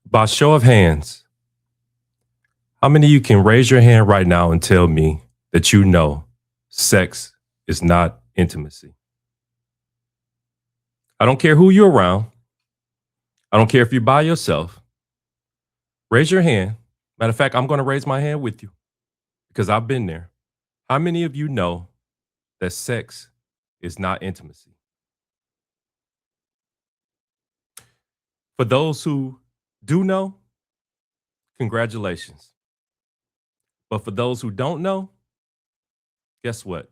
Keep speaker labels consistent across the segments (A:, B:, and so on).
A: By show of hands, how many of you can raise your hand right now and tell me that you know sex is not intimacy? I don't care who you're around. I don't care if you're by yourself. Raise your hand. Matter of fact, I'm going to raise my hand with you because I've been there. How many of you know that sex is not intimacy? For those who do know, congratulations. But for those who don't know, guess what?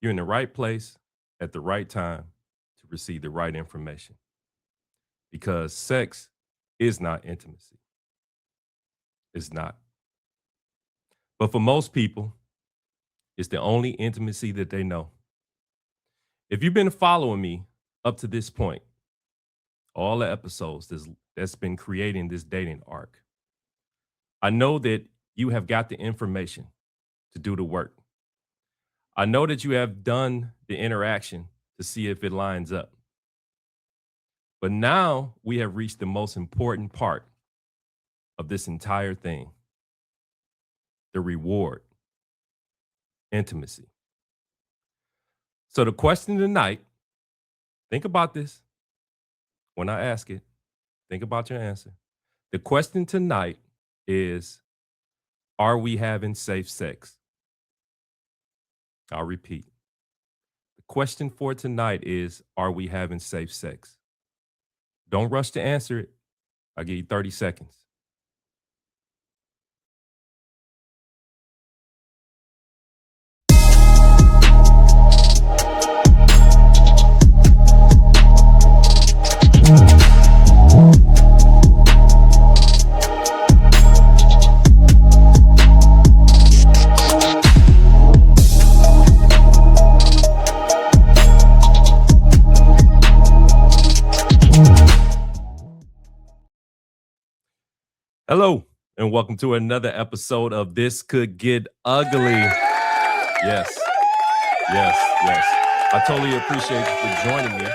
A: You're in the right place at the right time to receive the right information because sex is not intimacy. It's not. But for most people, it's the only intimacy that they know. If you've been following me up to this point, all the episodes that's been creating this dating arc, I know that you have got the information to do the work. I know that you have done the interaction to see if it lines up. But now we have reached the most important part of this entire thing, the reward, intimacy. So the question tonight, think about this. When I ask it, think about your answer. The question tonight is, are we having safe sex? I'll repeat. The question for tonight is, are we having safe sex? Don't rush to answer it. I'll give you 30 seconds. Hello, and welcome to another episode of This Could Get Ugly. Yes, yes, yes. I totally appreciate you for joining me.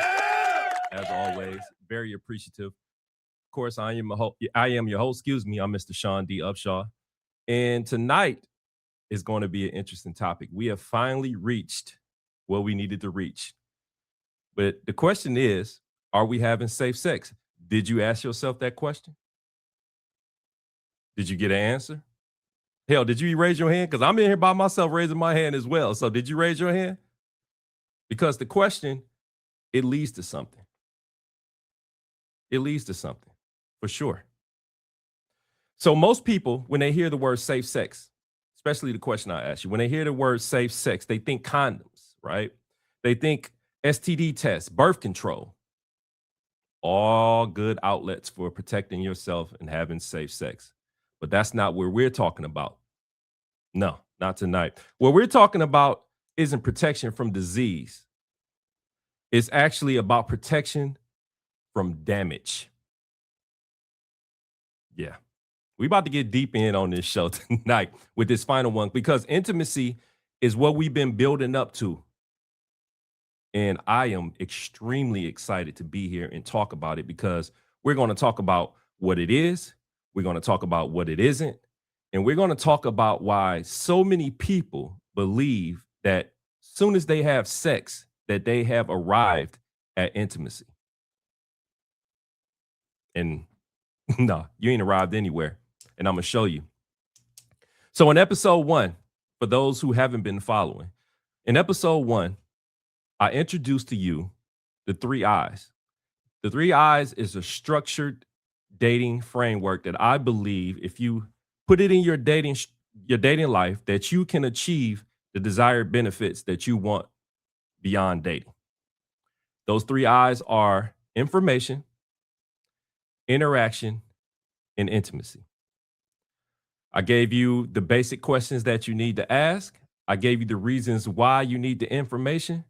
A: As always, very appreciative. Of course, I am your host. Excuse me, I'm Mr. Sean D. Upshaw, and tonight is going to be an interesting topic. We have finally reached what we needed to reach, but the question is: are we having safe sex? Did you ask yourself that question? Did you get an answer? Hell, did you raise your hand? Because I'm in here by myself raising my hand as well. So did you raise your hand? Because the question, it leads to something. It leads to something, for sure. So most people, when they hear the word safe sex, especially the question I asked you, when they hear the word safe sex, they think condoms, right? They think STD tests, birth control, all good outlets for protecting yourself and having safe sex. But that's not what we're talking about. No, not tonight. What we're talking about isn't protection from disease. It's actually about protection from damage. Yeah. We're about to get deep in on this show tonight with this final one because intimacy is what we've been building up to. And I am extremely excited to be here and talk about it because we're going to talk about what it is. We're going to talk about what it isn't. And we're going to talk about why so many people believe that as soon as they have sex, that they have arrived at intimacy. And no, you ain't arrived anywhere. And I'm going to show you. So in episode 1, for those who haven't been following, in episode 1, I introduced to you the 3 I's. The 3 I's is a structured dating framework that I believe if you put it in your dating life, that you can achieve the desired benefits that you want beyond dating. Those 3 I's are information, interaction, and intimacy. I gave you the basic questions that you need to ask. I gave you the reasons why you need the information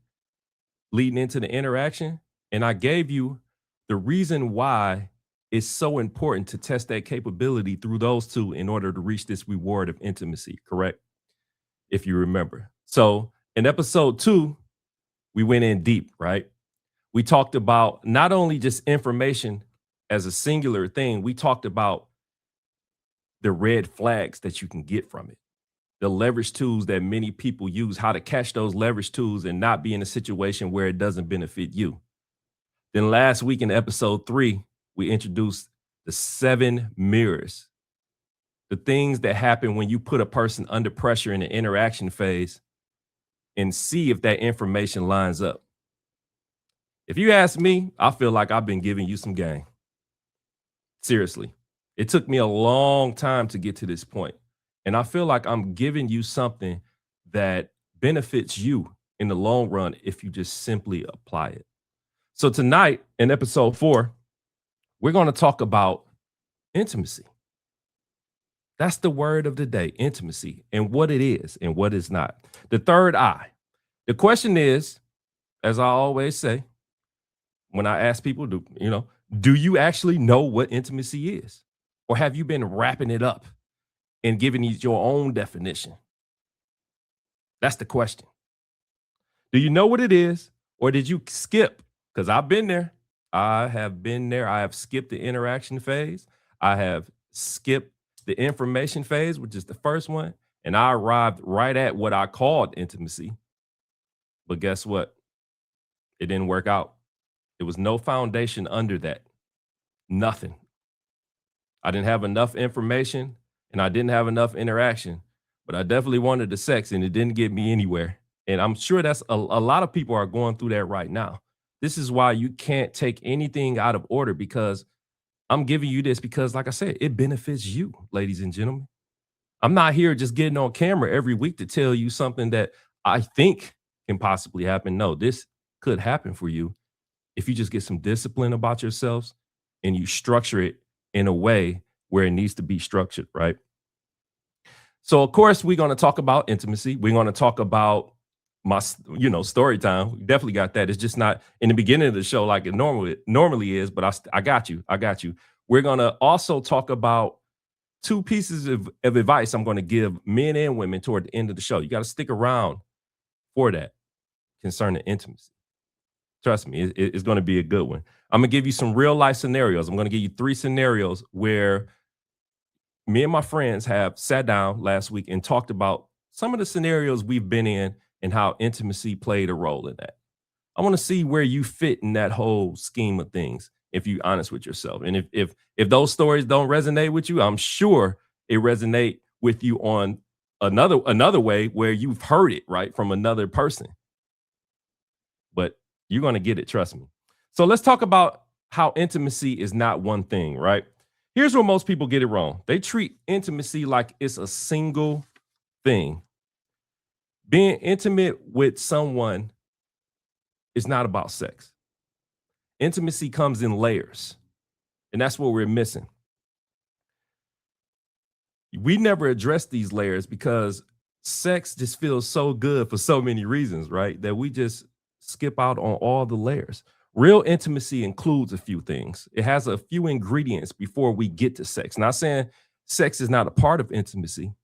A: leading into the interaction. And I gave you the reason why it's so important to test that capability through those 2 in order to reach this reward of intimacy, correct? If you remember. So in episode 2, we went in deep, right? We talked about not only just information as a singular thing, we talked about the red flags that you can get from it, the leverage tools that many people use, how to catch those leverage tools and not be in a situation where it doesn't benefit you. Then last week in episode 3, we introduced the 7 mirrors, the things that happen when you put a person under pressure in the interaction phase and see if that information lines up. If you ask me, I feel like I've been giving you some game. Seriously. It took me a long time to get to this point. And I feel like I'm giving you something that benefits you in the long run if you just simply apply it. So tonight in episode 4, we're going to talk about intimacy. That's the word of the day, intimacy, and what it is and what it's not. The third eye. The question is, as I always say, when I ask people, do you actually know what intimacy is? Or have you been wrapping it up and giving it your own definition? That's the question. Do you know what it is, or did you skip? Because I've been there. I have been there. I have skipped the interaction phase. I have skipped the information phase, which is the first one. And I arrived right at what I called intimacy. But guess what? It didn't work out. There was no foundation under that. Nothing. I didn't have enough information and I didn't have enough interaction, but I definitely wanted the sex and it didn't get me anywhere. And I'm sure that's a lot of people are going through that right now. This is why you can't take anything out of order, because I'm giving you this because, like I said, it benefits you, ladies and gentlemen. I'm not here just getting on camera every week to tell you something that I think can possibly happen. No, this could happen for you if you just get some discipline about yourselves and you structure it in a way where it needs to be structured, right? So, of course, we're going to talk about intimacy. We're going to talk about my, story time. We definitely got that. It's just not in the beginning of the show like it normally is, but I got you. We're going to also talk about 2 pieces of advice I'm going to give men and women toward the end of the show. You got to stick around for that concerning intimacy. Trust me, it's going to be a good one. I'm going to give you some real life scenarios. I'm going to give you 3 scenarios where me and my friends have sat down last week and talked about some of the scenarios we've been in and how intimacy played a role in that. I want to see where you fit in that whole scheme of things, if you're honest with yourself. And if those stories don't resonate with you, I'm sure it resonate with you on another way where you've heard it, right, from another person. But you're going to get it, trust me. So let's talk about how intimacy is not one thing, right? Here's where most people get it wrong. They treat intimacy like it's a single thing. Being intimate with someone is not about sex. Intimacy comes in layers, and that's what we're missing. We never address these layers because sex just feels so good for so many reasons, right? That we just skip out on all the layers. Real intimacy includes a few things. It has a few ingredients before we get to sex. Not saying sex is not a part of intimacy,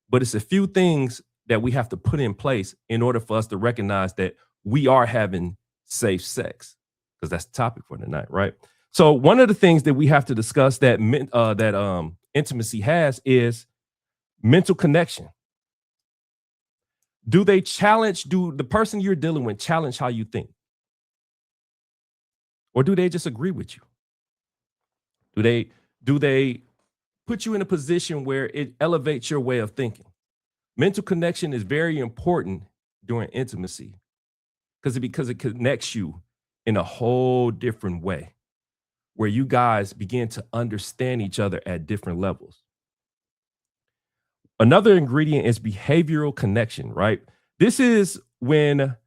A: but it's a few things that we have to put in place in order for us to recognize that we are having safe sex, because that's the topic for tonight, right? So one of the things that we have to discuss that intimacy has is mental connection. Do the person you're dealing with challenge how you think? Or do they just agree with you? Do they put you in a position where it elevates your way of thinking? Mental connection is very important during intimacy because it connects you in a whole different way, where you guys begin to understand each other at different levels. Another ingredient is behavioral connection, right? This is when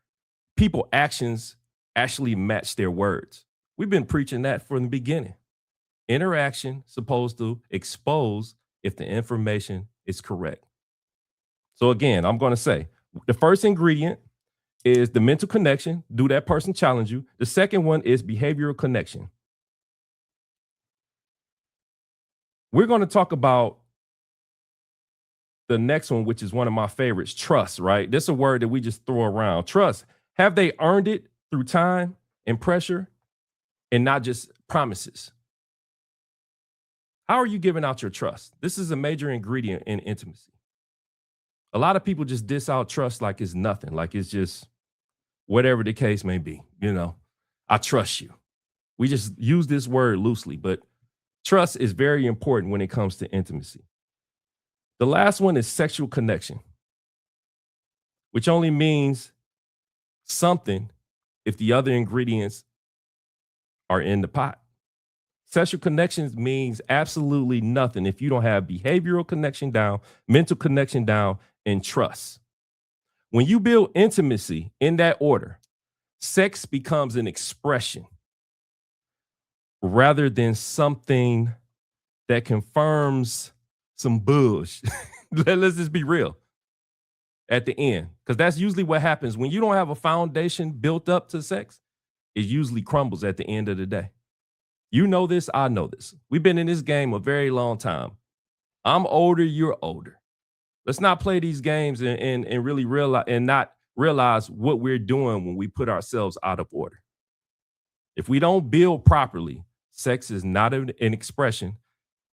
A: people's actions actually match their words. We've been preaching that from the beginning. Interaction supposed to expose if the information is correct. So again, I'm going to say the first ingredient is the mental connection. Do that person challenge you? The second one is behavioral connection. We're going to talk about the next one, which is one of my favorites, trust, right? This is a word that we just throw around. Trust. Have they earned it through time and pressure and not just promises? How are you giving out your trust? This is a major ingredient in intimacy. A lot of people just diss out trust like it's nothing, like it's just whatever the case may be. I trust you. We just use this word loosely, but trust is very important when it comes to intimacy. The last one is sexual connection, which only means something if the other ingredients are in the pot. Sexual connections means absolutely nothing if you don't have behavioral connection down, mental connection down, and trust. When you build intimacy in that order, sex becomes an expression rather than something that confirms some bullshit. Let's just be real at the end, because that's usually what happens when you don't have a foundation built up to sex. It usually crumbles at the end of the day. You know this, I know this. We've been in this game a very long time. I'm older, you're older. Let's not play these games and really realize and not realize what we're doing when we put ourselves out of order. If we don't build properly, sex is not an expression.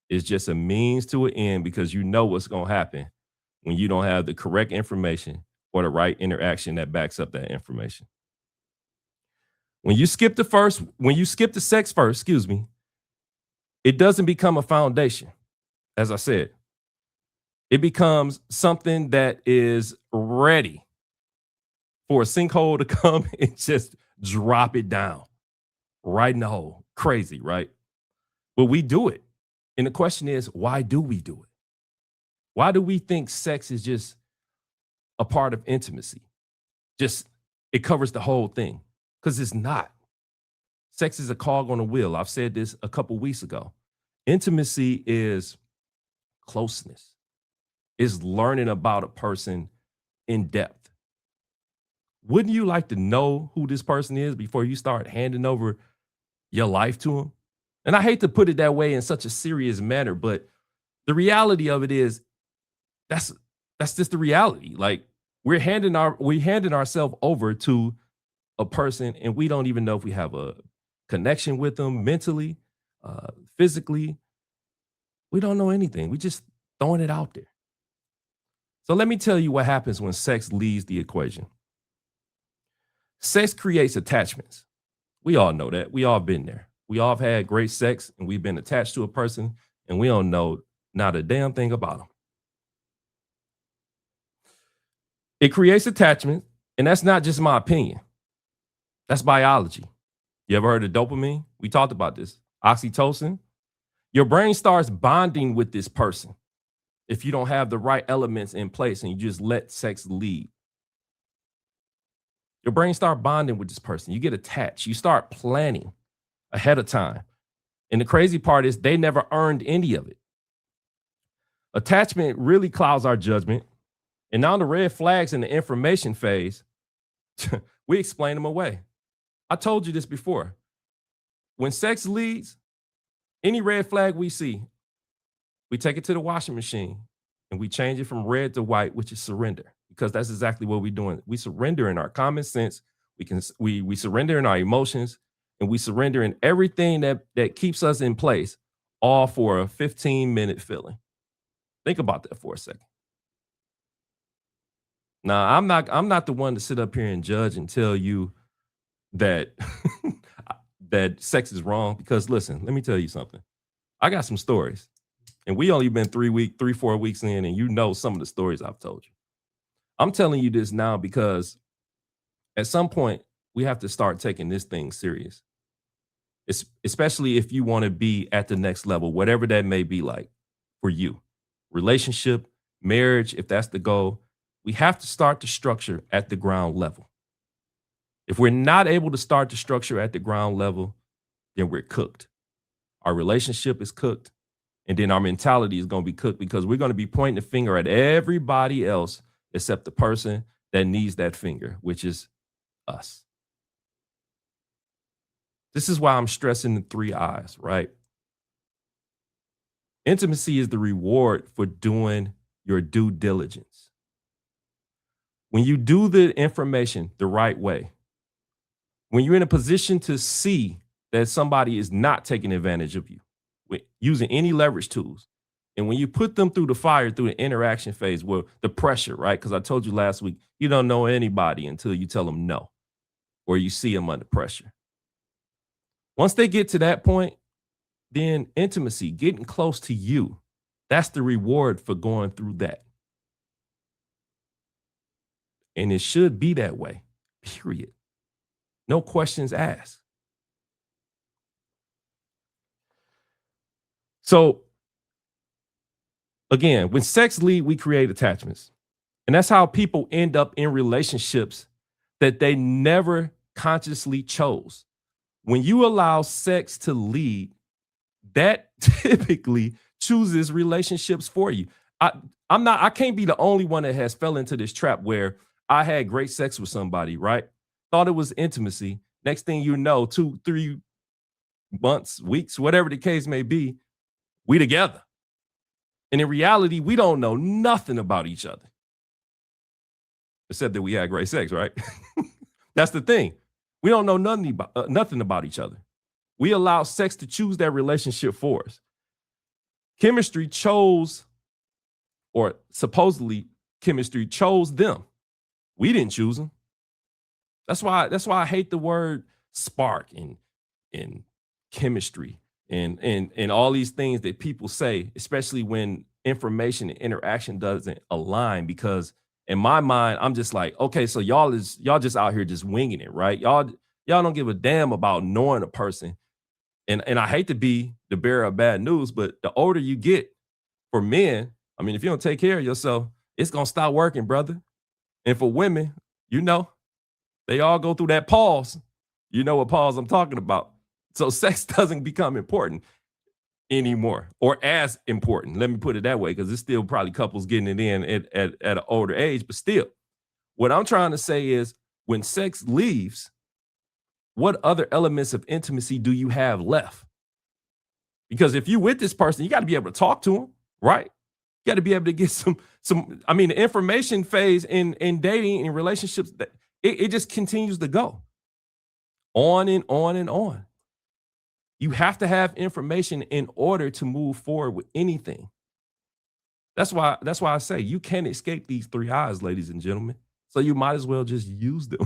A: It's just a means to an end, because you know what's going to happen when you don't have the correct information or the right interaction that backs up that information. When you skip the sex first, it doesn't become a foundation. As I said, it becomes something that is ready for a sinkhole to come and just drop it down right in the hole. Crazy, right? But we do it. And the question is, why do we do it? Why do we think sex is just a part of intimacy? Just it covers the whole thing, because it's not. Sex is a cog on a wheel. I've said this a couple weeks ago. Intimacy is closeness, is learning about a person in depth. Wouldn't you like to know who this person is before you start handing over your life to them? And I hate to put it that way in such a serious manner, but the reality of it is that's just the reality. Like we're handing ourselves over to a person, and we don't even know if we have a connection with them mentally, physically. We don't know anything. We just throwing it out there. So let me tell you what happens when sex leaves the equation. Sex creates attachments. We all know that. We all been there. We all have had great sex and we've been attached to a person and we don't know not a damn thing about them. It creates attachment, and that's not just my opinion. That's biology. You ever heard of dopamine? We talked about this. Oxytocin. Your brain starts bonding with this person if you don't have the right elements in place and you just let sex lead. Your brain starts bonding with this person. You get attached. You start planning ahead of time. And the crazy part is they never earned any of it. Attachment really clouds our judgment. And now the red flags in the information phase, we explain them away. I told you this before. When sex leads, any red flag we see, we take it to the washing machine and we change it from red to white, which is surrender, because that's exactly what we're doing. We surrender in our common sense. We surrender in our emotions, and we surrender in everything that keeps us in place, all for a 15-minute feeling. Think about that for a second. Now, I'm not the one to sit up here and judge and tell you that that sex is wrong, because listen, let me tell you something. I got some stories, and we only been 4 weeks in, and you know some of the stories I've told you. I'm telling you this now because at some point we have to start taking this thing serious. Especially if you want to be at the next level, whatever that may be like for you. Relationship, marriage, if that's the goal, we have to start the structure at the ground level. If we're not able to start the structure at the ground level, then we're cooked. Our relationship is cooked, and then our mentality is going to be cooked, because we're going to be pointing the finger at everybody else except the person that needs that finger, which is us. This is why I'm stressing the 3 I's, right? Intimacy is the reward for doing your due diligence. When you do the information the right way, when you're in a position to see that somebody is not taking advantage of you, using any leverage tools. And when you put them through the fire, through the interaction phase, well, the pressure, right? Because I told you last week, you don't know anybody until you tell them no or you see them under pressure. Once they get to that point, then intimacy, getting close to you, that's the reward for going through that. And it should be that way, period. No questions asked. So, again, when sex lead, we create attachments. And that's how people end up in relationships that they never consciously chose. When you allow sex to lead, that typically chooses relationships for you. I can't be the only one that has fell into this trap where I had great sex with somebody, right? Thought it was intimacy. Next thing you know, 2, 3 months, weeks, whatever the case may be, we together. And in reality, we don't know nothing about each other. Except that we had great sex, right? That's the thing. We don't know nothing about each other. We allow sex to choose that relationship for us. Chemistry chose, or supposedly chemistry chose them. We didn't choose them. That's why I hate the word spark and chemistry and all these things that people say, especially when information and interaction doesn't align. Because in my mind, I'm just like, okay, so y'all just out here just winging it, right? Y'all don't give a damn about knowing a person. And I hate to be the bearer of bad news, but the older you get, for men, I mean, if you don't take care of yourself, it's gonna stop working, brother. And for women, they all go through that pause. You know what pause I'm talking about. So sex doesn't become important anymore, or as important. Let me put it that way, because it's still probably couples getting it in at an older age, but still, what I'm trying to say is when sex leaves, what other elements of intimacy do you have left? Because if you with this person, you got to be able to talk to them, right? You got to be able to get some. I mean, the information phase in dating and relationships, that it just continues to go on and on and on. You have to have information in order to move forward with anything. That's why I say you can't escape these 3 eyes, ladies and gentlemen. So you might as well just use them.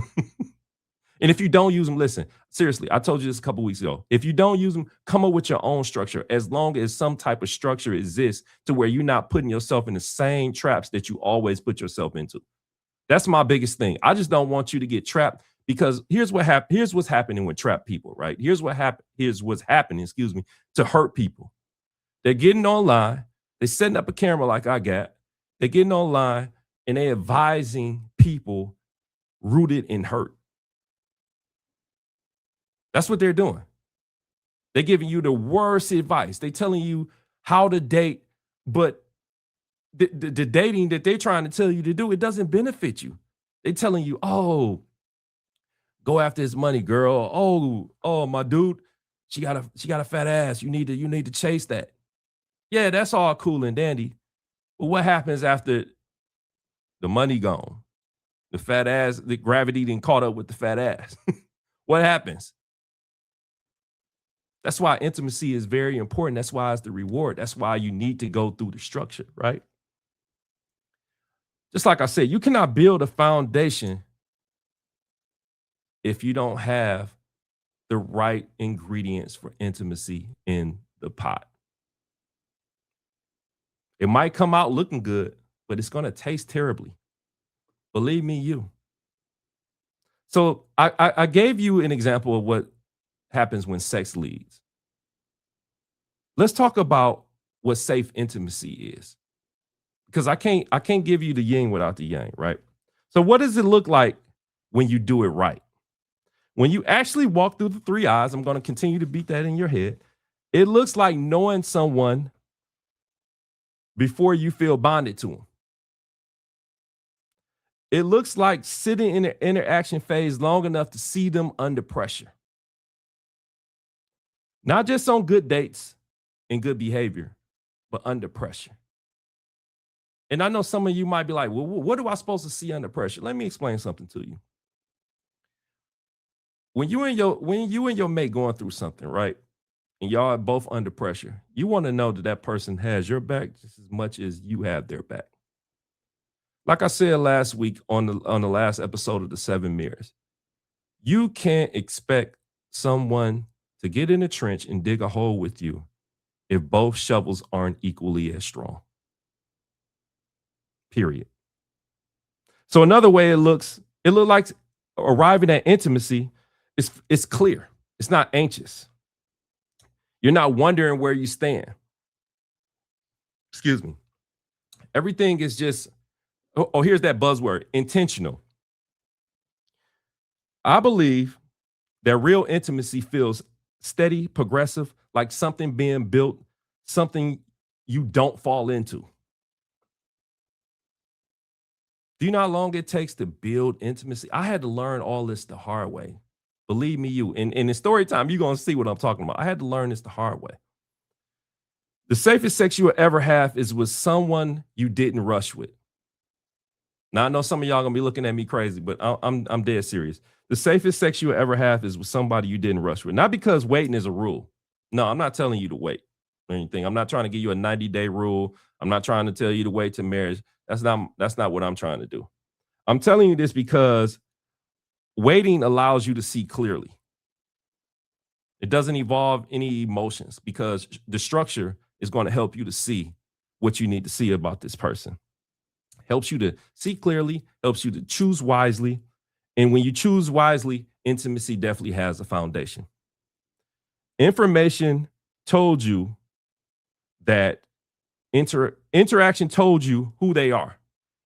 A: And if you don't use them, listen, seriously, I told you this a couple weeks ago. If you don't use them, come up with your own structure, as long as some type of structure exists to where you're not putting yourself in the same traps that you always put yourself into. That's my biggest thing. I just don't want you to get trapped, because here's what's happening with trapped people, right? Here's what's happening, to hurt people. They're getting online, they're setting up a camera like I got, they're getting online, and they're advising people rooted in hurt. That's what they're doing. They're giving you the worst advice. They're telling you how to date, but the dating that they're trying to tell you to do, it doesn't benefit you. They're telling you, oh, go after his money, girl. Oh, my dude, she got a fat ass. You need to chase that. Yeah, that's all cool and dandy. But what happens after the money gone? The fat ass, the gravity didn't caught up with the fat ass. What happens? That's why intimacy is very important. That's why it's the reward. That's why you need to go through the structure, right? Just like I said, you cannot build a foundation if you don't have the right ingredients for intimacy in the pot. It might come out looking good, but it's going to taste terribly. Believe me, you. So I gave you an example of what happens when sex leads. Let's talk about what safe intimacy is, because I can't give you the yin without the yang, right? So what does it look like when you do it right? When you actually walk through the 3 eyes, I'm going to continue to beat that in your head. It looks like knowing someone before you feel bonded to them. It looks like sitting in the interaction phase long enough to see them under pressure. Not just on good dates and good behavior, but under pressure. And I know some of you might be like, well, what am I supposed to see under pressure? Let me explain something to you. When you and your mate going through something, right? and y'all are both under pressure, you want to know that that person has your back just as much as you have their back. Like I said last week on the last episode of the Seven Mirrors, you can't expect someone to get in a trench and dig a hole with you if both shovels aren't equally as strong. Period. So another way it looked like arriving at intimacy is clear. It's not anxious. You're not wondering where you stand. Excuse me. Everything is just, here's that buzzword, intentional. I believe that real intimacy feels steady, progressive, like something being built, something you don't fall into. Do you know how long it takes to build intimacy? I had to learn all this the hard way. Believe me, you. And in story time, you're going to see what I'm talking about. I had to learn this the hard way. The safest sex you will ever have is with someone you didn't rush with. Now, I know some of y'all going to be looking at me crazy, but I'm dead serious. The safest sex you will ever have is with somebody you didn't rush with. Not because waiting is a rule. No, I'm not telling you to wait or anything. I'm not trying to give you a 90-day rule. I'm not trying to tell you to wait to marriage. That's not what I'm trying to do. I'm telling you this because waiting allows you to see clearly. It doesn't involve any emotions because the structure is going to help you to see what you need to see about this person. Helps you to see clearly, helps you to choose wisely. And when you choose wisely, intimacy definitely has a foundation. Information told you that interaction told you who they are.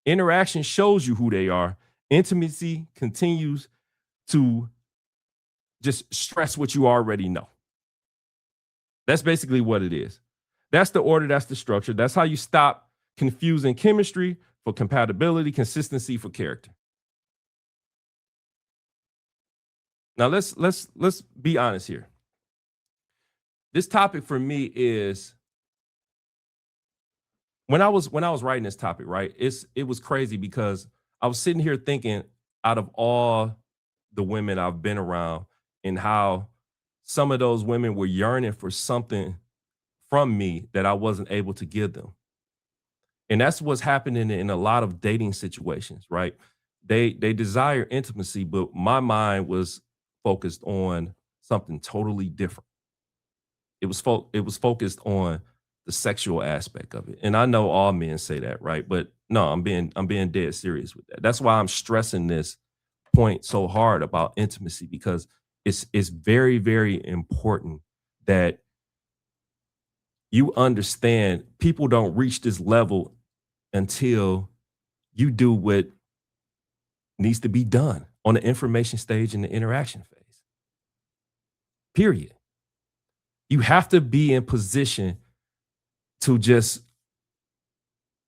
A: Interaction shows you who they are. Intimacy continues to just stress what you already know. That's basically what it is. That's the order, that's the structure. That's how you stop confusing chemistry for compatibility, consistency for character. Now let's be honest here. This topic for me is when I was writing this topic, right? It was crazy because I was sitting here thinking out of all the women I've been around and how some of those women were yearning for something from me that I wasn't able to give them. And that's what's happening in a lot of dating situations, right? They desire intimacy, but my mind was focused on something totally different. It was focused on the sexual aspect of it. And I know all men say that, right? But no, I'm being dead serious with that. That's why I'm stressing this point so hard about intimacy because it's very, very important that you understand people don't reach this level until you do what needs to be done on the information stage and the interaction phase. Period. You have to be in position to just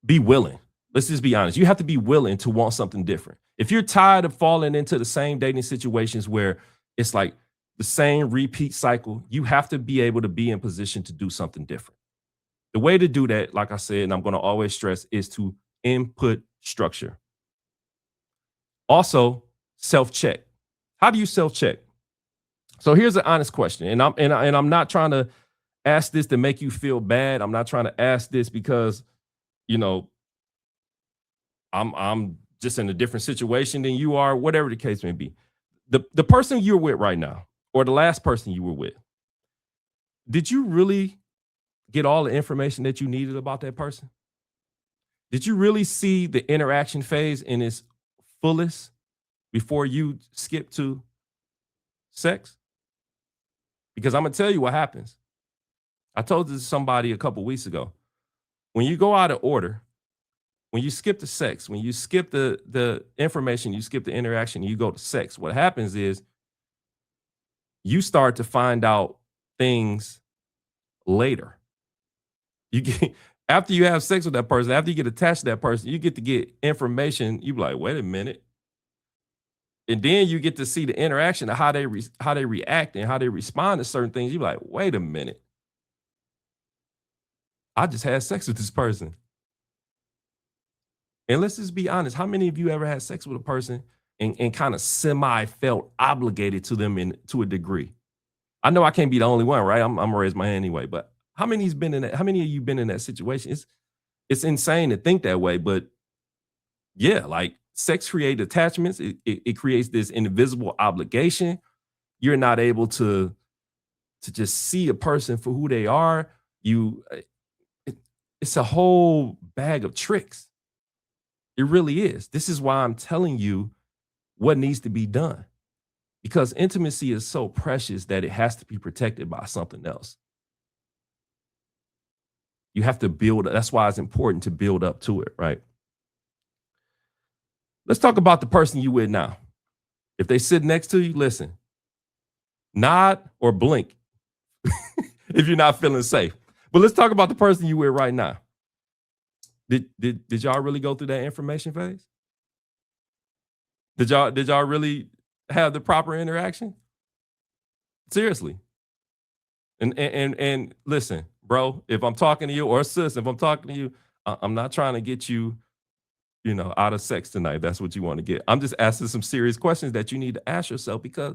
A: be willing. Let's just be honest. You have to be willing to want something different. If you're tired of falling into the same dating situations where it's like the same repeat cycle, you have to be able to be in position to do something different. The way to do that, like I said, and I'm going to always stress, is to input structure. Also, self-check. How do you self-check? So here's an honest question, and I'm not trying to ask this to make you feel bad. I'm not trying to ask this because, you know, I'm just in a different situation than you are, whatever the case may be. The person you're with right now, or the last person you were with, did you really get all the information that you needed about that person? Did you really see the interaction phase in its fullest before you skip to sex? Because I'm gonna tell you what happens. I told this to somebody a couple weeks ago. When you go out of order, when you skip the sex, when you skip the information, you skip the interaction, you go to sex, what happens is you start to find out things later. You get after you have sex with that person, after you get attached to that person, you get to get information. You be like, wait a minute. And then you get to see the interaction of how they react and how they respond to certain things. You be like, wait a minute. I just had sex with this person. And let's just be honest. How many of you ever had sex with a person and kind of semi felt obligated to them to a degree? I know I can't be the only one, right? I'm gonna raise my hand anyway. But how many of you been in that situation? It's insane to think that way, but yeah, like sex creates attachments. It creates this invisible obligation. You're not able to just see a person for who they are. You, it, it's a whole bag of tricks. It really is. This is why I'm telling you what needs to be done because intimacy is so precious that it has to be protected by something else. You have to build. That's why it's important to build up to it, right? Let's talk about the person you with now. If they sit next to you, listen, nod or blink if you're not feeling safe. But let's talk about the person you with right now. Did y'all really go through that information phase? Did y'all really have the proper interaction? Seriously. And listen, bro, if I'm talking to you or sis, if I'm talking to you, I'm not trying to get you, out of sex tonight. That's what you want to get. I'm just asking some serious questions that you need to ask yourself because,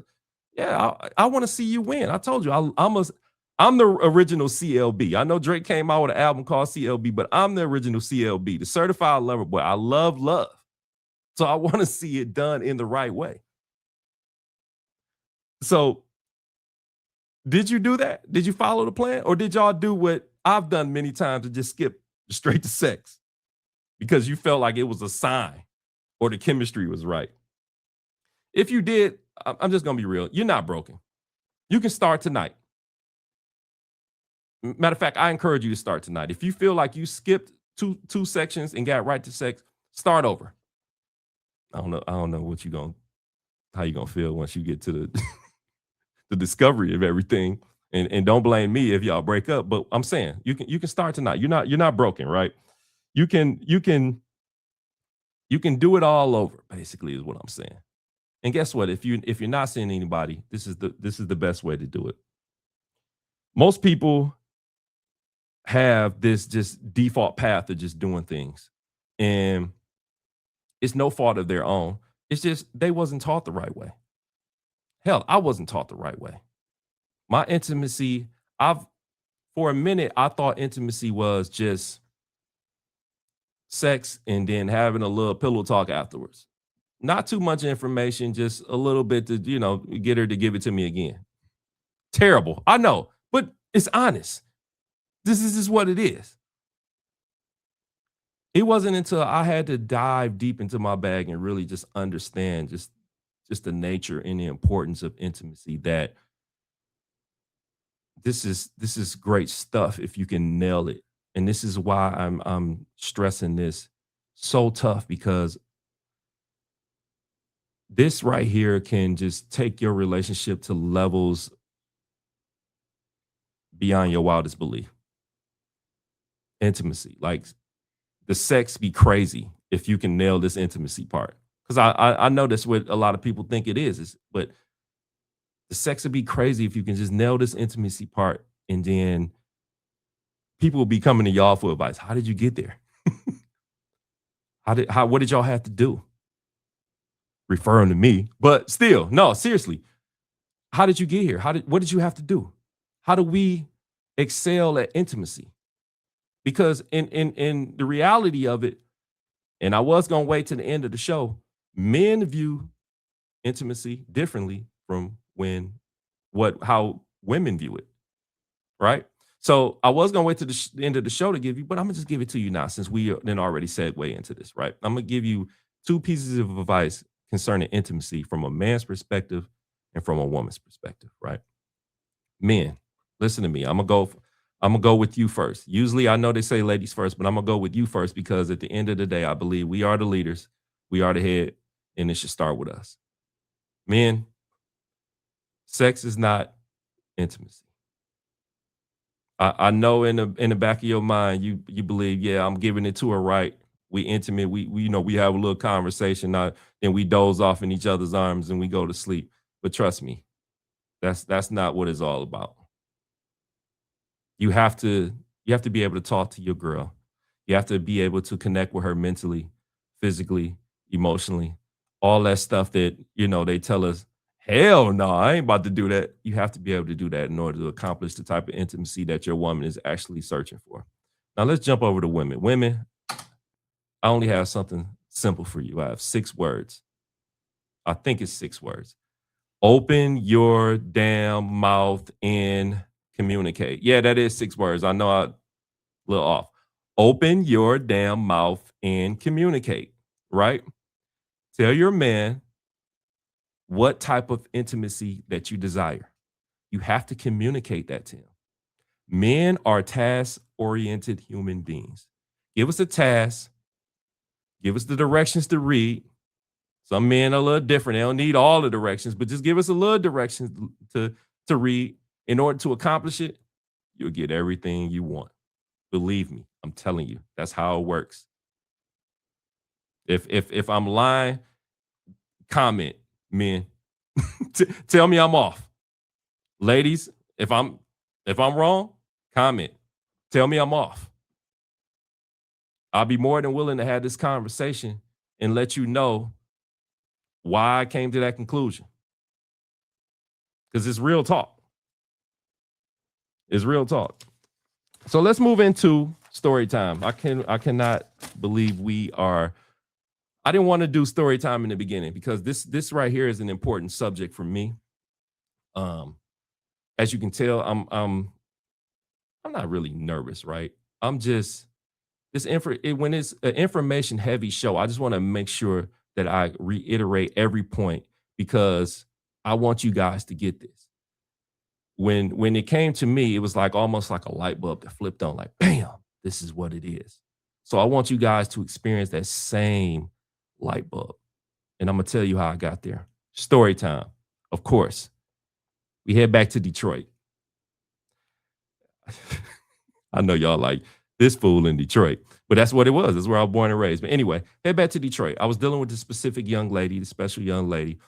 A: yeah, I want to see you win. I told you, I'm the original CLB. I know Drake came out with an album called CLB, but I'm the original CLB, the certified lover boy. I love love. So I want to see it done in the right way. So did you do that? Did you follow the plan? Or did y'all do what I've done many times and just skip straight to sex because you felt like it was a sign or the chemistry was right? If you did, I'm just going to be real. You're not broken. You can start tonight. Matter of fact, I encourage you to start tonight. If you feel like you skipped two sections and got right to sex, start over. I don't know how you gonna feel once you get to the the discovery of everything. And don't blame me if y'all break up. But I'm saying you can start tonight. You're not broken, right? You can do it all over, basically, is what I'm saying. And guess what? If you're not seeing anybody, this is the best way to do it. Most people have this just default path of just doing things. And it's no fault of their own. It's just they wasn't taught the right way. Hell, I wasn't taught the right way. My intimacy, I've for a minute, I thought intimacy was just sex and then having a little pillow talk afterwards. Not too much information, just a little bit to, get her to give it to me again. Terrible. I know, but it's honest. This is just what it is. It wasn't until I had to dive deep into my bag and really just understand just the nature and the importance of intimacy that this is great stuff if you can nail it. And this is why I'm stressing this so tough because this right here can just take your relationship to levels beyond your wildest belief. Intimacy, like the sex be crazy if you can nail this intimacy part. Because I know that's what a lot of people think it is, but the sex would be crazy if you can just nail this intimacy part, and then people will be coming to y'all for advice. How did you get there? What did y'all have to do? Referring to me, but still, no, seriously. How did you get here? What did you have to do? How do we excel at intimacy? Because in the reality of it, and I was gonna wait to the end of the show, men view intimacy differently from how women view it, right? So I was gonna wait to the end of the show to give you, but I'm gonna just give it to you now since we then already segue into this, right? I'm gonna give you two pieces of advice concerning intimacy from a man's perspective and from a woman's perspective, right? Men, listen to me. I'm gonna go with you first. Usually I know they say ladies first, but I'm gonna go with you first because at the end of the day, I believe we are the leaders, we are the head, and it should start with us. Men, sex is not intimacy. I know in the back of your mind you believe, yeah, I'm giving it to her right. We intimate, we have a little conversation, then we doze off in each other's arms and we go to sleep. But trust me, that's not what it's all about. You have to you have to be able to talk to your girl. You have to be able to connect with her mentally, physically, emotionally, all that stuff that they tell us. Hell no, I ain't about to do that. You have to be able to do that in order to accomplish the type of intimacy that your woman is actually searching for. Now let's jump over to women. Women, I only have something simple for you. I have 6 words. I think it's 6 words. Open your damn mouth and communicate. Yeah, that is 6 words. I know I a little off. Open your damn mouth and communicate, right? Tell your man what type of intimacy that you desire. You have to communicate that to him. Men are task oriented human beings. Give us a task, give us the directions to read. Some men are a little different. They don't need all the directions, but just give us a little directions to read. In order to accomplish it, you'll get everything you want. Believe me, I'm telling you, that's how it works. If I'm lying, comment, men. Tell me I'm off. Ladies, if I'm wrong, comment. Tell me I'm off. I'll be more than willing to have this conversation and let you know why I came to that conclusion. Because it's real talk. It's real talk. So let's move into story time. I cannot believe we are. I didn't want to do story time in the beginning because this right here is an important subject for me. Um, as you can tell, I'm not really nervous, right? I'm just when it's an information heavy show, I just want to make sure that I reiterate every point because I want you guys to get this. When it came to me, it was like almost like a light bulb that flipped on, like, bam, this is what it is. So I want you guys to experience that same light bulb. And I'm gonna tell you how I got there. Story time. Of course. We head back to Detroit. I know y'all like this fool in Detroit, but that's what it was. That's where I was born and raised. But anyway, head back to Detroit. I was dealing with this specific young lady, the special young lady.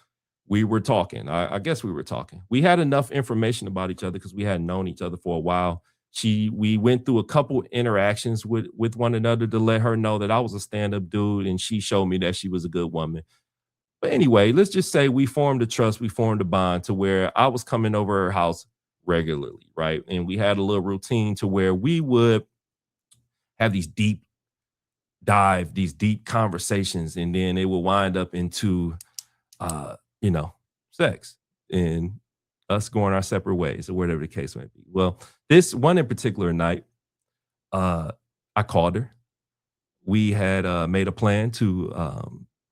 A: We were talking. I guess we were talking. We had enough information about each other because we hadn't known each other for a while. We went through a couple interactions with one another to let her know that I was a stand-up dude, and she showed me that she was a good woman. But anyway, let's just say we formed a trust, we formed a bond to where I was coming over her house regularly, right? And we had a little routine to where we would have these deep conversations, and then it will wind up into you know, sex and us going our separate ways or whatever the case may be. Well, this one in particular night, uh, I called her. We had made a plan to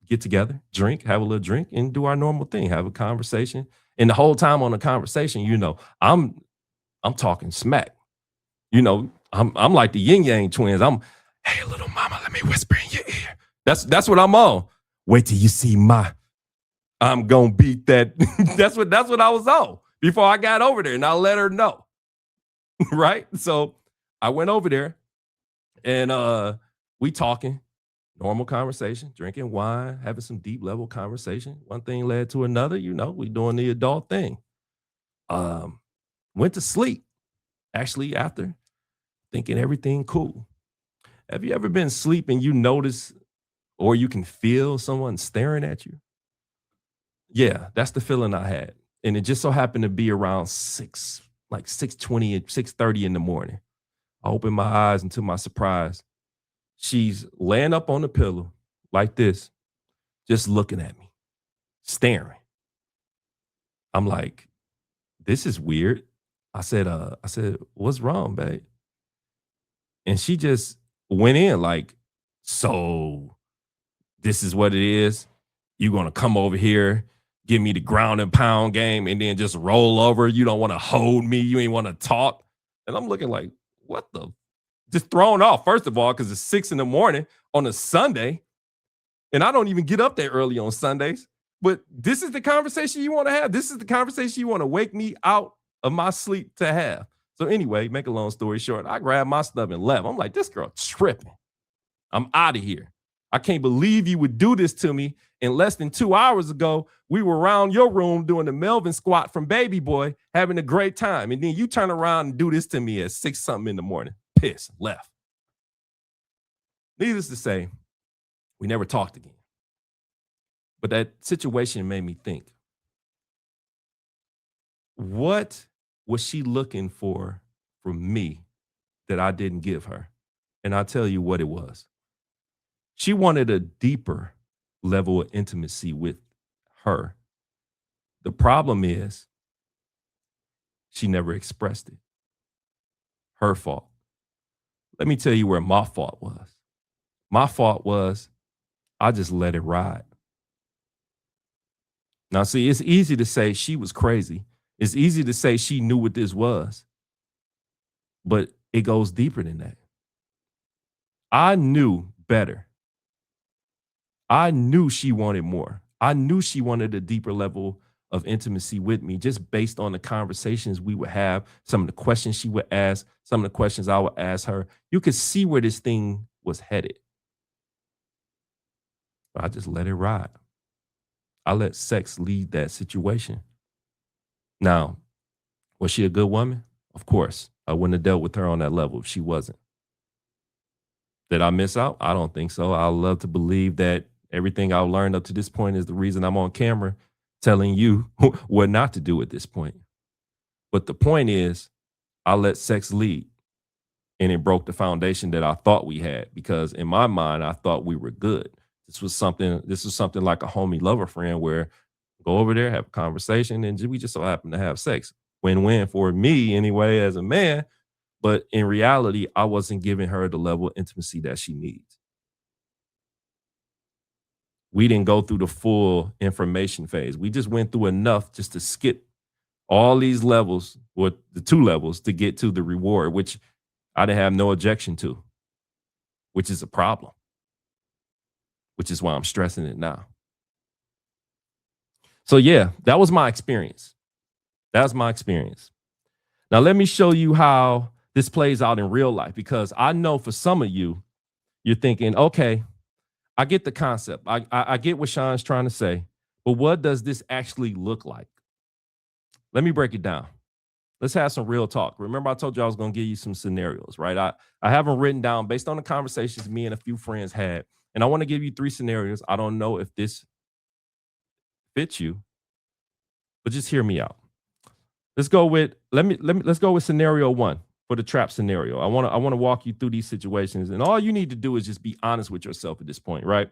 A: get together, drink, have a little drink, and do our normal thing, have a conversation. And the whole time on the conversation, I'm talking smack. I'm like the yin yang twins. Hey, little mama, let me whisper in your ear. That's what I'm on. Wait till you see I'm gonna beat that. That's what I was on before I got over there, and I let her know. Right. So I went over there and we talking, normal conversation, drinking wine, having some deep level conversation. One thing led to another, we doing the adult thing. Um, Went to sleep actually after thinking everything cool. Have you ever been asleep and you notice or you can feel someone staring at you? Yeah, that's the feeling I had. And it just so happened to be around 6:20 and 6:30 in the morning. I opened my eyes and to my surprise, she's laying up on the pillow like this, just looking at me, staring. I'm like, this is weird. I said, what's wrong, babe? And she just went in like, so this is what it is. You're gonna come over here, give me the ground and pound game, and then just roll over. You don't want to hold me. You ain't want to talk. And I'm looking like, what the? Just thrown off, first of all, because it's 6 in the morning on a Sunday. And I don't even get up that early on Sundays. But this is the conversation you want to have. This is the conversation you want to wake me out of my sleep to have. So anyway, make a long story short, I grabbed my stuff and left. I'm like, this girl tripping. I'm out of here. I can't believe you would do this to me. And less than 2 hours ago, we were around your room doing the Melvin squat from Baby Boy, having a great time. And then you turn around and do this to me at 6 something in the morning. Pissed, left. Needless to say, we never talked again. But that situation made me think, What was she looking for from me that I didn't give her? And I'll tell you what it was. She wanted a deeper level of intimacy with her. The problem is she never expressed it. Her fault. Let me tell you where my fault was. My fault was I just let it ride. Now, see, it's easy to say she was crazy. It's easy to say she knew what this was, but it goes deeper than that. I knew better. I knew she wanted more. I knew she wanted a deeper level of intimacy with me just based on the conversations we would have, some of the questions she would ask, some of the questions I would ask her. You could see where this thing was headed. But I just let it ride. I let sex lead that situation. Now, was she a good woman? Of course. I wouldn't have dealt with her on that level if she wasn't. Did I miss out? I don't think so. I love to believe that everything I've learned up to this point is the reason I'm on camera telling you what not to do at this point. But the point is, I let sex lead and it broke the foundation that I thought we had because in my mind, I thought we were good. This was something like a homie lover friend where go over there, have a conversation, and we just so happen to have sex. Win-win for me anyway, as a man. But in reality, I wasn't giving her the level of intimacy that she needs. We didn't go through the full information phase. We just went through enough just to skip all these levels, or the 2 levels, to get to the reward, which I didn't have no objection to, which is a problem, which is why I'm stressing it now. So yeah, that was my experience. That was my experience. Now let me show you how this plays out in real life, because I know for some of you, you're thinking, okay, I get the concept. I get what Sean's trying to say, but what does this actually look like? Let me break it down. Let's have some real talk. Remember, I told you I was going to give you some scenarios, right? I have them written down based on the conversations me and a few friends had, and I want to give you 3 scenarios. I don't know if this fits you, but just hear me out. Let's go with let's go with scenario 1 for the trap scenario. I want to walk you through these situations, and all you need to do is just be honest with yourself at this point, right?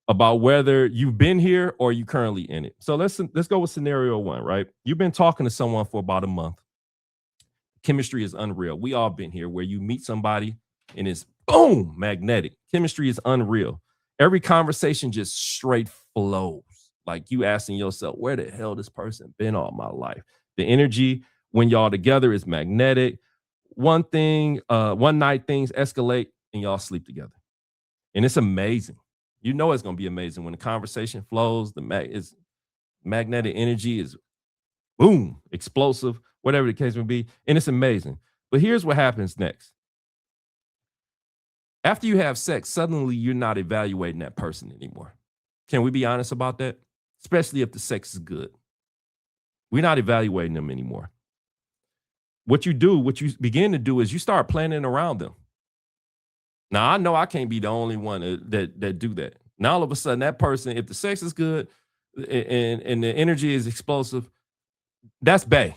A: About whether you've been here or you currently in it. So let's go with scenario 1, right? You've been talking to someone for about a month. Chemistry is unreal. We all been here where you meet somebody and it's boom, magnetic. Chemistry is unreal. Every conversation just straight flows. Like you asking yourself, where the hell this person been all my life? The energy when y'all together is magnetic. One night things escalate and y'all sleep together. And it's amazing. You know it's gonna be amazing when the conversation flows, magnetic energy is boom, explosive, whatever the case may be, and it's amazing. But here's what happens next. After you have sex, suddenly you're not evaluating that person anymore. Can we be honest about that? Especially if the sex is good. We're not evaluating them anymore. What you begin to do is you start planning around them. Now, I know I can't be the only one that do that. Now, all of a sudden, that person, if the sex is good and the energy is explosive, that's Bay.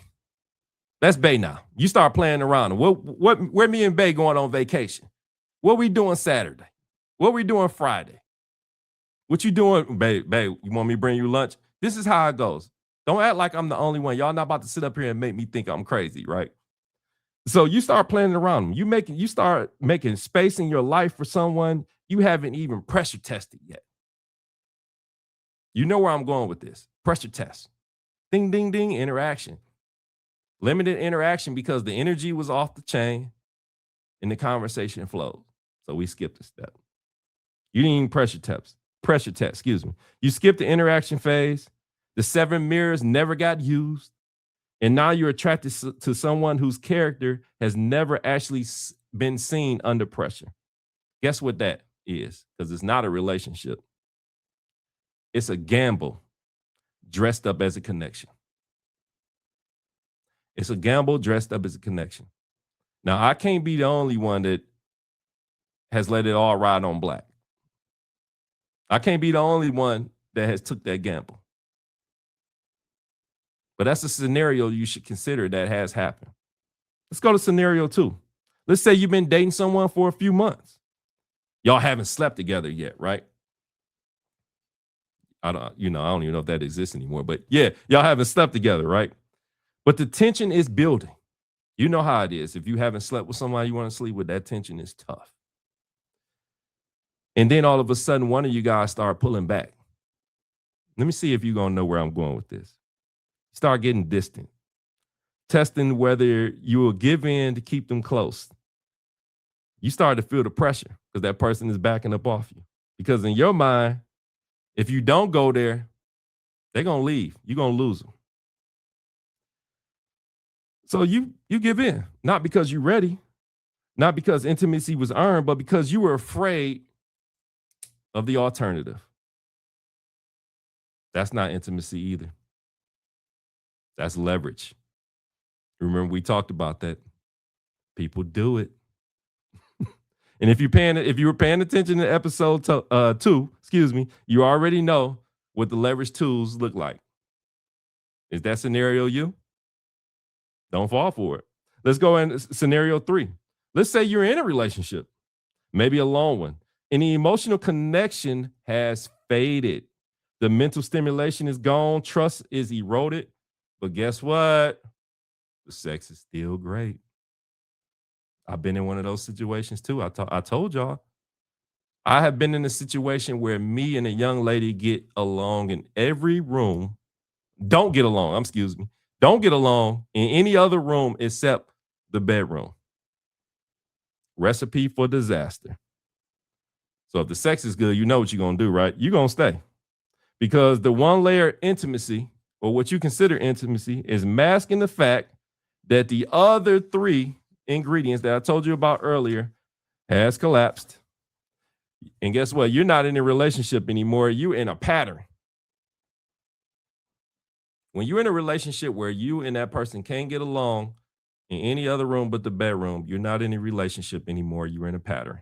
A: That's Bay now. You start playing around. Where me and Bay going on vacation? What we doing Saturday? What we doing Friday? What you doing, Bay? You want me to bring you lunch? This is how it goes. Don't act like I'm the only one. Y'all not about to sit up here and make me think I'm crazy, right? So you start planning around them. You start making space in your life for someone you haven't even pressure tested yet. You know where I'm going with this. Pressure test. Ding, ding, ding, interaction. Limited interaction because the energy was off the chain and the conversation flowed. So we skipped a step. You didn't even pressure test, excuse me. You skipped the interaction phase. The 7 mirrors never got used. And now you're attracted to someone whose character has never actually been seen under pressure. Guess what that is? Because it's not a relationship. It's a gamble dressed up as a connection. It's a gamble dressed up as a connection. Now, I can't be the only one that has let it all ride on black. I can't be the only one that has took that gamble. But that's a scenario you should consider that has happened. Let's go to scenario 2. Let's say you've been dating someone for a few months. Y'all haven't slept together yet, right? I don't even know if that exists anymore, but yeah, y'all haven't slept together, right? But the tension is building. You know how it is. If you haven't slept with somebody you want to sleep with, that tension is tough. And then all of a sudden, one of you guys start pulling back. Let me see if you're going to know where I'm going with this. Start getting distant, testing whether you will give in to keep them close. You start to feel the pressure because that person is backing up off you. Because in your mind, if you don't go there, they're going to leave. You're going to lose them. So you give in, not because you're ready, not because intimacy was earned, but because you were afraid of the alternative. That's not intimacy either. That's leverage. Remember, we talked about that. People do it. And if you were paying attention to episode 2, you already know what the leverage tools look like. Is that scenario you? Don't fall for it. Let's go in scenario 3. Let's say you're in a relationship, maybe a long one, and the emotional connection has faded. The mental stimulation is gone. Trust is eroded. But guess what? The sex is still great. I've been in one of those situations too. I told y'all. I have been in a situation where me and a young lady get along in every room. Don't get along in any other room except the bedroom. Recipe for disaster. So if the sex is good, you know what you're going to do, right? You're going to stay. Because the one layer intimacy, or what you consider intimacy, is masking the fact that the other 3 ingredients that I told you about earlier has collapsed. And guess what? You're not in a relationship anymore. You're in a pattern. When you're in a relationship where you and that person can't get along in any other room but the bedroom, you're not in a relationship anymore. You're in a pattern.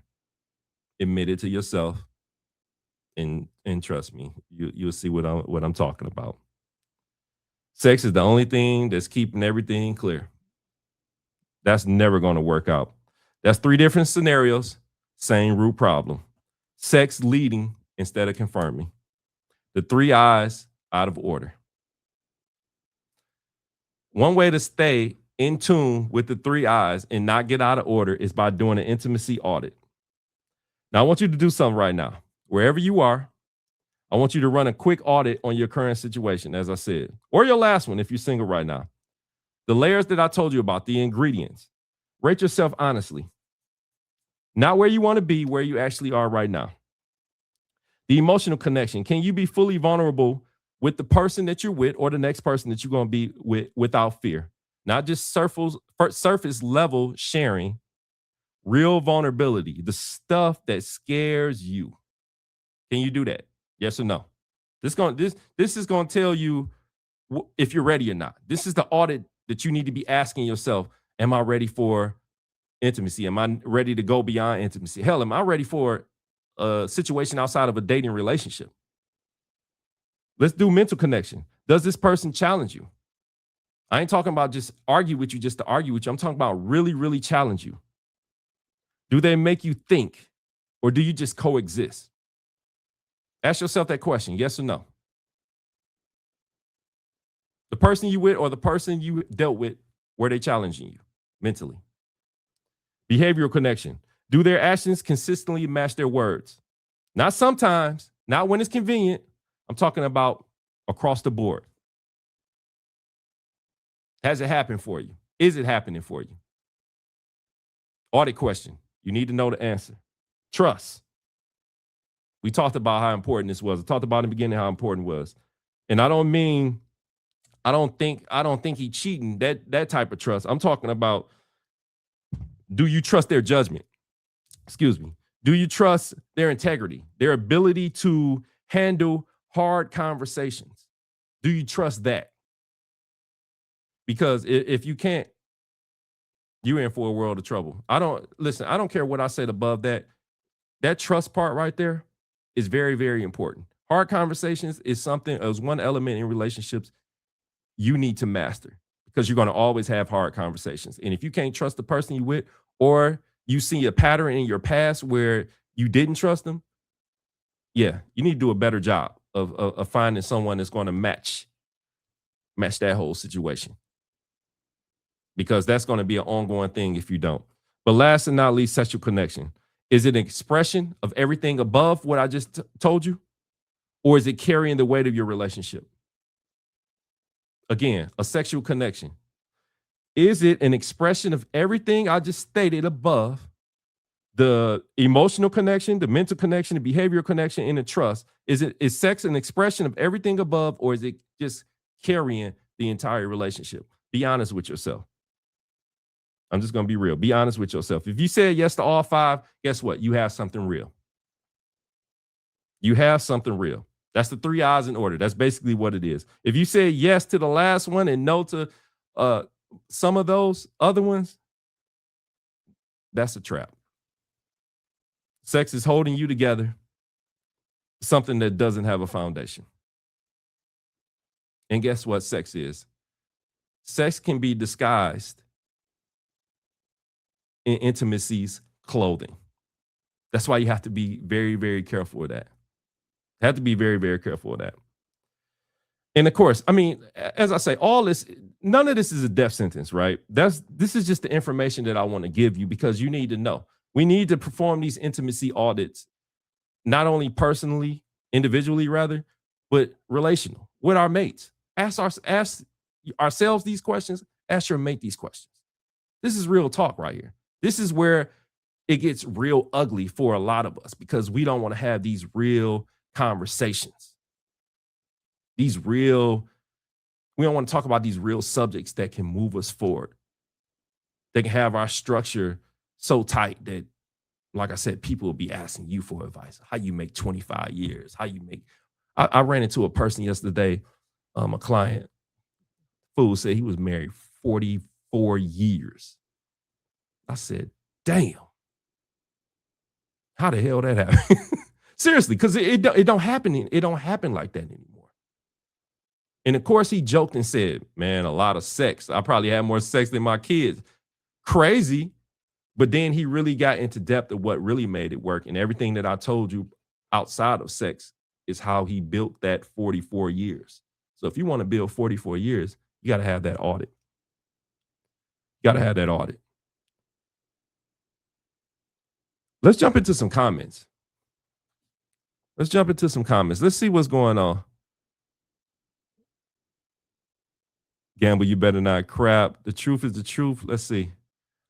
A: Admit it to yourself, and trust me, you'll see what I'm talking about. Sex is the only thing that's keeping everything clear. That's never going to work out. That's 3 different scenarios, same root problem. Sex leading instead of confirming. The 3 eyes out of order. One way to stay in tune with the 3 eyes and not get out of order is by doing an intimacy audit. Now, I want you to do something right now. Wherever you are, I want you to run a quick audit on your current situation, as I said, or your last one if you're single right now. The layers that I told you about, the ingredients. Rate yourself honestly. Not where you want to be, where you actually are right now. The emotional connection. Can you be fully vulnerable with the person that you're with or the next person that you're going to be with without fear? Not just surface level sharing, real vulnerability, the stuff that scares you. Can you do that? Yes or no? This is going to tell you if you're ready or not. This is the audit that you need to be asking yourself. Am I ready for intimacy? Am I ready to go beyond intimacy? Hell, am I ready for a situation outside of a dating relationship? Let's do mental connection. Does this person challenge you? I ain't talking about just argue with you just to argue with you. I'm talking about really, really challenge you. Do they make you think, or do you just coexist? Ask yourself that question, yes or no. The person you with or the person you dealt with, were they challenging you mentally? Behavioral connection. Do their actions consistently match their words? Not sometimes, not when it's convenient. I'm talking about across the board. Has it happened for you? Is it happening for you? Audit question. You need to know the answer. Trust. We talked about how important this was. I talked about in the beginning how important it was. And I don't think he cheating, that type of trust. I'm talking about, do you trust their judgment? Excuse me. Do you trust their integrity, their ability to handle hard conversations? Do you trust that? Because if you can't, you're in for a world of trouble. I don't care what I said above that. That trust part right there is very, very important. Hard conversations is one element in relationships you need to master because you're going to always have hard conversations. And if you can't trust the person you with, or you see a pattern in your past where you didn't trust them, yeah, you need to do a better job of finding someone that's going to match that whole situation because that's going to be an ongoing thing if you don't. But last and not least, sexual connection. Is it an expression of everything above what I just told you? Or is it carrying the weight of your relationship? Again, a sexual connection. Is it an expression of everything I just stated above? The emotional connection, the mental connection, the behavioral connection, and the trust. Is sex an expression of everything above, or is it just carrying the entire relationship? Be honest with yourself. I'm just going to be real. Be honest with yourself. If you said yes to all five, guess what? You have something real. You have something real. That's the 3 eyes in order. That's basically what it is. If you say yes to the last one and no to some of those other ones, that's a trap. Sex is holding you together, something that doesn't have a foundation. And guess what sex is? Sex can be disguised in intimacy's clothing. That's why you have to be very, very careful with that. Have to be very, very careful with that. And of course, I mean, as I say, all this, none of this is a death sentence, right? This is just the information that I want to give you because you need to know. We need to perform these intimacy audits, not only personally, individually rather, but relational with our mates. Ask ourselves these questions. Ask your mate these questions. This is real talk right here. This is where it gets real ugly for a lot of us because we don't want to have these real conversations. We don't want to talk about these real subjects that can move us forward. They can have our structure so tight that, like I said, people will be asking you for advice. How you make 25 years? I ran into a person yesterday, a client, fool said he was married 44 years. I said, damn. How the hell that happened? Seriously, because it don't happen. It don't happen like that anymore. And of course, he joked and said, man, a lot of sex. I probably had more sex than my kids. Crazy. But then he really got into depth of what really made it work. And everything that I told you outside of sex is how he built that 44 years. So if you want to build 44 years, you got to have that audit. You got to have that audit. Let's jump into some comments. Let's see what's going on. Gamble, you better not crap. The truth is the truth. Let's see.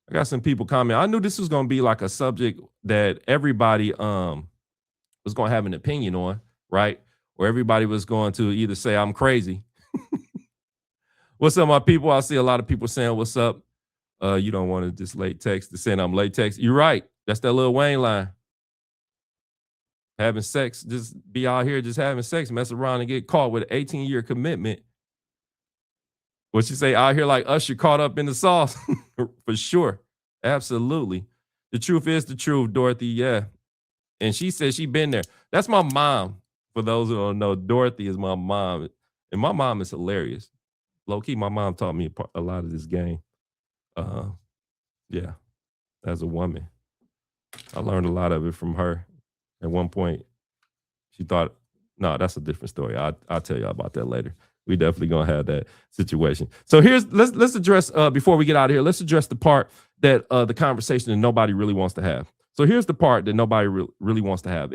A: I got some people comment. I knew this was going to be like a subject that everybody was going to have an opinion on, right? Or everybody was going to either say I'm crazy. What's up, my people? I see a lot of people saying, what's up? You don't want to just late text to saying I'm late text. You're right. That's that Lil Wayne line. Having sex, just be out here just having sex, mess around and get caught with an 18-year commitment. What you say out here like Usher caught up in the sauce? For sure. Absolutely. The truth is the truth, Dorothy. Yeah. And she said she been there. That's my mom. For those who don't know, Dorothy is my mom. And my mom is hilarious. Low key, my mom taught me a lot of this game. Yeah. As a woman. I learned a lot of it from her. At one point, she thought, no, that's a different story. I'll tell you about that later. We definitely gonna have that situation. So let's address before we get out of here. Let's address the part that the conversation that nobody really wants to have. So here's the part that nobody really wants to have.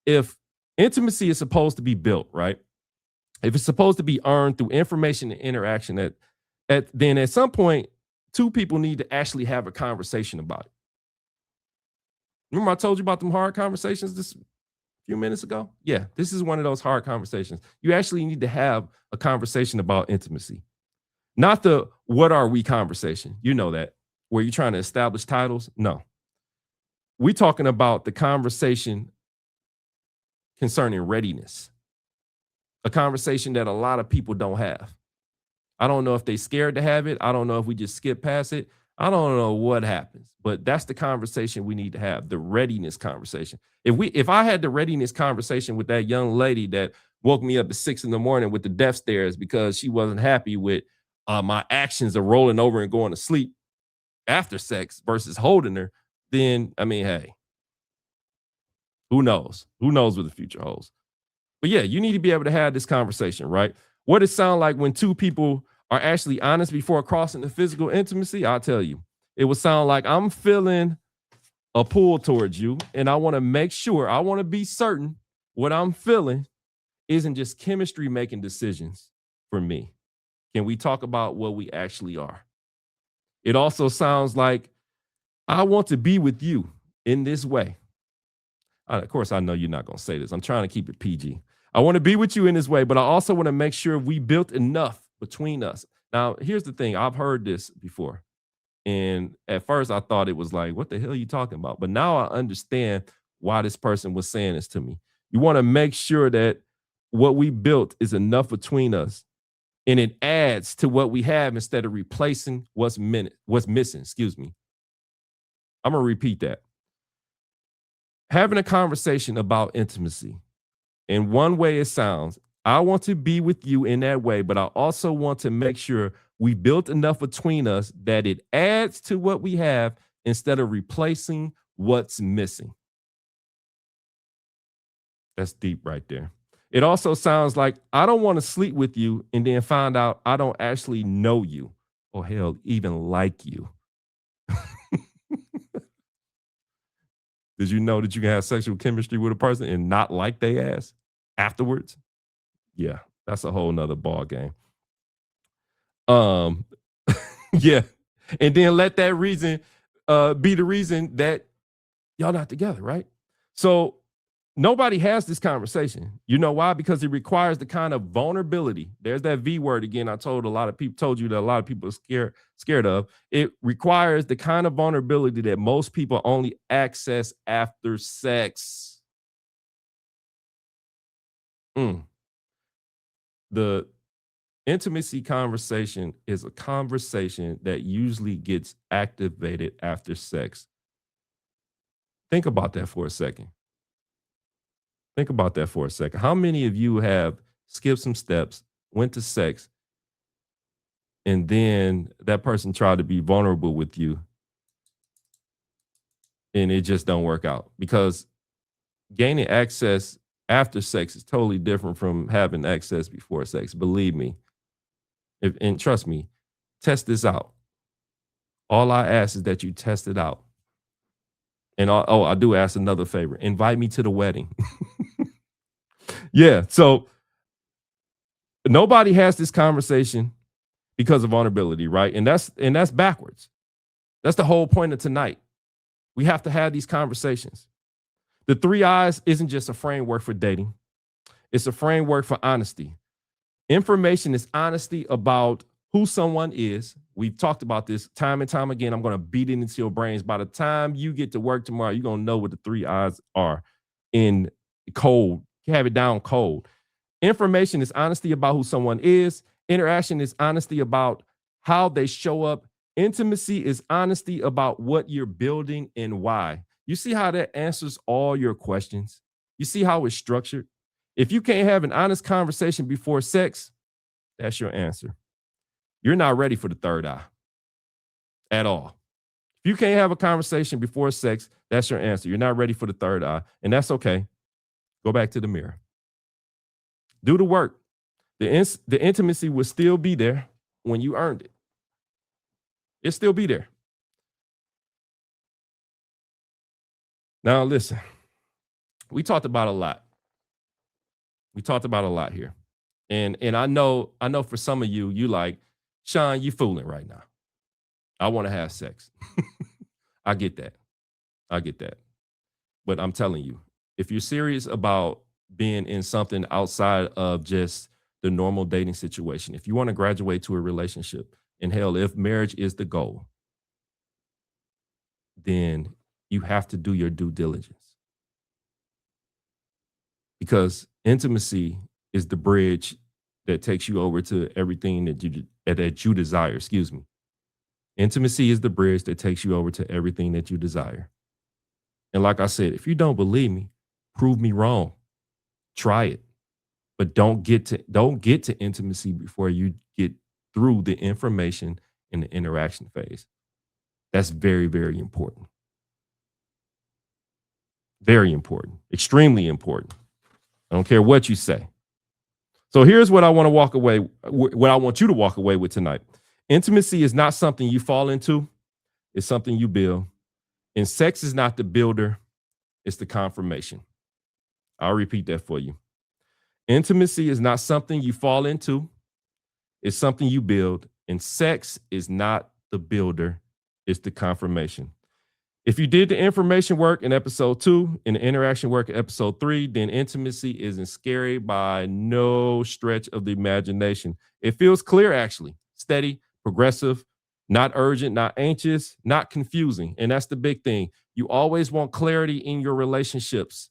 A: If intimacy is supposed to be built, right? If it's supposed to be earned through information and interaction, then at some point, two people need to actually have a conversation about it. Remember I told you about them hard conversations this few minutes ago? Yeah, this is one of those hard conversations. You actually need to have a conversation about intimacy. Not the what are we conversation. You know that, where you're trying to establish titles. No. We're talking about the conversation concerning readiness. A conversation that a lot of people don't have. I don't know if they're scared to have it. I don't know if we just skip past it. I don't know what happens, but that's the conversation we need to have, the readiness conversation. If I had the readiness conversation with that young lady that woke me up at 6 in the morning with the death stares because she wasn't happy with my actions of rolling over and going to sleep after sex versus holding her, then I mean, hey, who knows? Who knows what the future holds? But yeah, you need to be able to have this conversation, right? What it sound like when two people are actually honest before crossing the physical intimacy? I'll tell you. It would sound like I'm feeling a pull towards you, and I want to make sure, I want to be certain what I'm feeling isn't just chemistry making decisions for me. Can we talk about what we actually are? It also sounds like I want to be with you in this way. Of course, I know you're not going to say this. I'm trying to keep it PG. I want to be with you in this way, but I also want to make sure we built enough between us. Now, here's the thing. I've heard this before. And at first I thought it was like, what the hell are you talking about? But now I understand why this person was saying this to me. You want to make sure that what we built is enough between us and it adds to what we have instead of replacing what's missing. Excuse me. I'm going to repeat that. Having a conversation about intimacy. In one way it sounds, I want to be with you in that way, but I also want to make sure we built enough between us that it adds to what we have instead of replacing what's missing. That's deep right there. It also sounds like I don't want to sleep with you and then find out I don't actually know you or hell, even like you. Did you know that you can have sexual chemistry with a person and not like they ass afterwards? Yeah, that's a whole nother ball game. Yeah. And then let that reason be the reason that y'all not together, right? So nobody has this conversation. You know why? Because it requires the kind of vulnerability. There's that V word again. I told you that a lot of people are scared of. It requires the kind of vulnerability that most people only access after sex. The intimacy conversation is a conversation that usually gets activated after sex. Think about that for a second. Think about that for a second. How many of you have skipped some steps, went to sex, and then that person tried to be vulnerable with you and it just don't work out? Because gaining access after sex is totally different from having access before sex. Believe me. And trust me, test this out. All I ask is that you test it out. And I do ask another favor. Invite me to the wedding. Yeah. So nobody has this conversation because of vulnerability, right? And that's backwards. That's the whole point of tonight. We have to have these conversations. The 3 I's isn't just a framework for dating. It's a framework for honesty. Information is honesty about who someone is. We've talked about this time and time again. I'm going to beat it into your brains. By the time you get to work tomorrow, you're going to know what the 3 I's are in cold. You have it down cold. Information is honesty about who someone is. Interaction is honesty about how they show up. Intimacy is honesty about what you're building and why. You see how that answers all your questions? You see how it's structured? If you can't have an honest conversation before sex, that's your answer. You're not ready for the 3rd eye at all. If you can't have a conversation before sex, that's your answer. You're not ready for the 3rd eye, and that's okay. Go back to the mirror. Do the work. The intimacy will still be there when you earned it. It'll still be there. Now, listen, we talked about a lot. We talked about a lot here. And I know for some of you, you like, Sean, you fooling right now. I want to have sex. I get that. I get that. But I'm telling you, if you're serious about being in something outside of just the normal dating situation, if you want to graduate to a relationship, and hell, if marriage is the goal, then you have to do your due diligence. Because intimacy is the bridge that takes you over to everything that you desire. Excuse me. Intimacy is the bridge that takes you over to everything that you desire. And like I said, if you don't believe me, prove me wrong. Try it. but don't get to intimacy before you get through the information in the interaction phase. That's very, very important. Very important. Extremely important. I don't care what you say. So here's what I want to walk away, what I want you to walk away with tonight. Intimacy is not something you fall into, it's something you build. And sex is not the builder, it's the confirmation. I'll repeat that for you. Intimacy is not something you fall into, it's something you build. And sex is not the builder, it's the confirmation. If you did the information work in episode 2 and the interaction work in episode 3, then intimacy isn't scary by no stretch of the imagination. It feels clear, actually, steady, progressive, not urgent, not anxious, not confusing. And that's the big thing. You always want clarity in your relationships.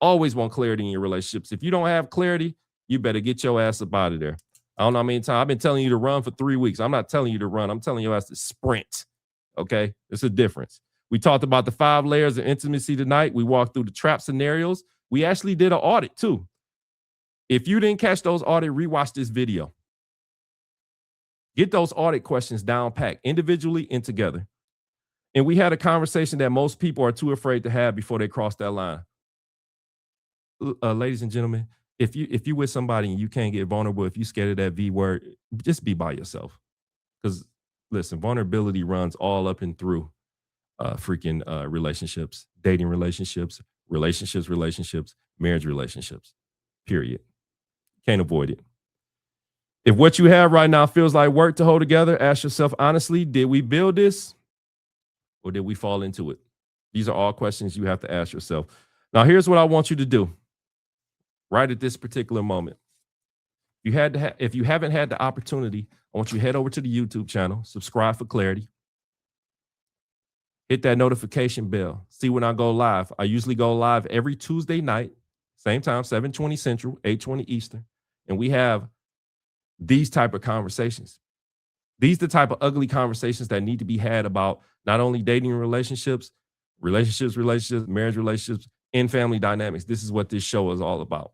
A: Always want clarity in your relationships. If you don't have clarity, you better get your ass up out of there. I don't know how many times I've been telling you to run for 3 weeks. I'm not telling you to run. I'm telling you to sprint. Okay? It's a difference. We talked about the 5 layers of intimacy tonight. We walked through the trap scenarios. We actually did an audit too. If you didn't catch those audit, rewatch this video. Get those audit questions down packed individually and together. And we had a conversation that most people are too afraid to have before they cross that line. Ladies and gentlemen, if you with somebody and you can't get vulnerable, if you're scared of that V word, just be by yourself. Because listen, vulnerability runs all up and through freaking relationships, dating relationships, marriage relationships, period. Can't avoid it. If what you have right now feels like work to hold together, ask yourself honestly, did we build this or did we fall into it? These are all questions you have to ask yourself. Now, here's what I want you to do right at this particular moment. If you haven't had the opportunity, I want you to head over to the YouTube channel, subscribe for clarity. Hit that notification bell. See when I go live. I usually go live every Tuesday night, same time, 7:20 Central, 8:20 Eastern. And we have these type of conversations. These are the type of ugly conversations that need to be had about not only dating relationships, marriage relationships, and family dynamics. This is what this show is all about.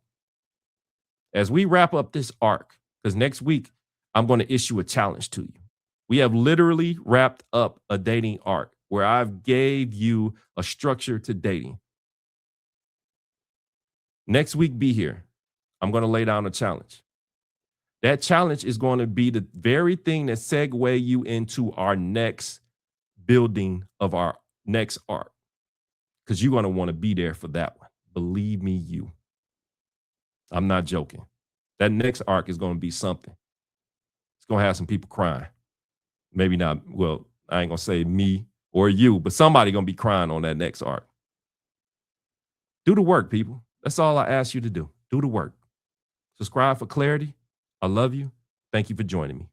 A: As we wrap up this arc, because next week, I'm going to issue a challenge to you. We have literally wrapped up a dating arc where I've gave you a structure to dating. Next week, be here. I'm going to lay down a challenge. That challenge is going to be the very thing that segue you into our next building of our next arc, because you're going to want to be there for that one. Believe me, you. I'm not joking. That next arc is going to be something. It's going to have some people crying. Maybe not, well, I ain't going to say me or you, but somebody going to be crying on that next arc. Do the work, people. That's all I ask you to do. Do the work. Subscribe for clarity. I love you. Thank you for joining me.